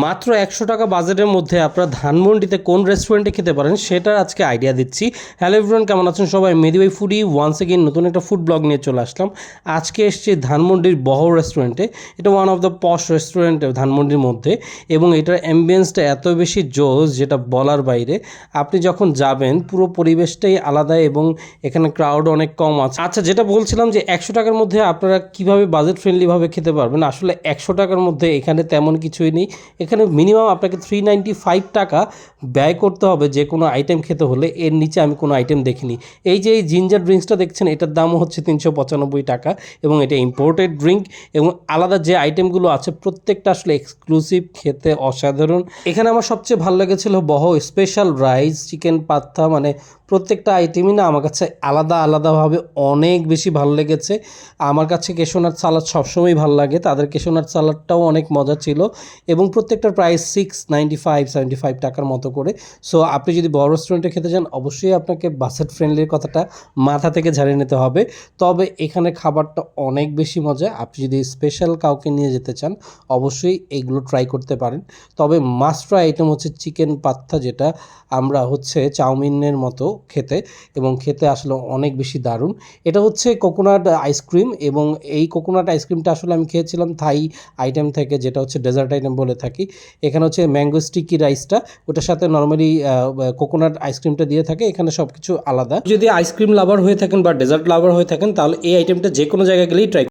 মাত্র ১০০ টাকা বাজেটের মধ্যে আপনারা ধানমন্ডিতে কোন রেস্টুরেন্টে খেতে পারেন সেটার আজকে আইডিয়া দিচ্ছি। হ্যালো এভরিওয়ান, কেমন আছেন সবাই? মেহেদী ভাই ফুডি ওয়ান্স এগেইন নতুন একটা ফুড ব্লগ নিয়ে চলে আসলাম। আজকে এসেছি ধানমন্ডির বহ রেস্টুরেন্টে। এটা one of the posh restaurant ধানমন্ডির মধ্যে, এবং এটার অ্যাম্বিয়েন্সটা এত বেশি জোস যেটা বলার বাইরে। আপনি যখন যাবেন পুরো পরিবেশটাই আলাদা, এবং এখানে ক্রাউড অনেক কম আছে। আচ্ছা, যেটা বলছিলাম যে ১০০ টাকার মধ্যে আপনারা কীভাবে বাজেট ফ্রেন্ডলিভাবে খেতে পারবেন। আসলে ১০০ টাকার মধ্যে এখানে তেমন কিছুই নেই। এখানে মিনিমাম আপনাকে 395 টাকা ব্যয় করতে হবে যে কোনো আইটেম খেতে হলে। এর নিচে আমি কোনো আইটেম দেখিনি। এই যে এই জিঞ্জার ড্রিঙ্কসটা দেখছেন, এটার দামও হচ্ছে 395 টাকা, এবং এটা ইম্পোর্টেড ড্রিঙ্ক। এবং আলাদা যে আইটেমগুলো আছে প্রত্যেকটা আসলে এক্সক্লুসিভ, খেতে অসাধারণ। এখানে আমার সবচেয়ে ভালো লেগেছিল বহ স্পেশাল রাইস চিকেন পাত্তা, মানে প্রত্যেকটা আইটেমই না আমার কাছে আলাদা আলাদাভাবে অনেক বেশি ভালো লেগেছে। আমার কাছে কেশোনাট সালাদ সবসময় ভালো লাগে, তাদের কেশোনাট সালাদটাও অনেক মজা ছিল, এবং প্রত্যেকটার প্রাইস 695-75 টাকার মতো করে। সো আপনি যদি বড় রেস্টুরেন্টে খেতে যান, অবশ্যই আপনাকে বাজেট ফ্রেন্ডলির কথাটা মাথা থেকে ঝাড়িয়ে নিতে হবে। তবে এখানে খাবারটা অনেক বেশি মজা। আপনি যদি স্পেশাল কাউকে নিয়ে যেতে চান, অবশ্যই এইগুলো ট্রাই করতে পারেন। তবে মাস্ট ট্রাই আইটেম হচ্ছে চিকেন পাত্তা, যেটা আমরা হচ্ছে চাউমিনের মতো খেতে, এবং খেতে আসলে অনেক বেশি দারুণ। এটা হচ্ছে কোকোনাট আইসক্রিম, এবং এই কোকোনাট আইসক্রিমটা আসলে আমি খেয়েছিলাম থাই আইটেম থেকে, যেটা হচ্ছে ডেজার্ট আইটেম বলে থাকি। এখানে হচ্ছে ম্যাঙ্গো স্টিকি রাইসটা, ওটার সাথে নর্মালি কোকোনাট আইসক্রিমটা দিয়ে থাকে। এখানে সব কিছু আলাদা। যদি আইসক্রিম লাভার হয়ে থাকেন বা ডেজার্ট লাভার হয়ে থাকেন, তাহলে এই আইটেমটা যে কোনো জায়গায় গেলেই ট্রাই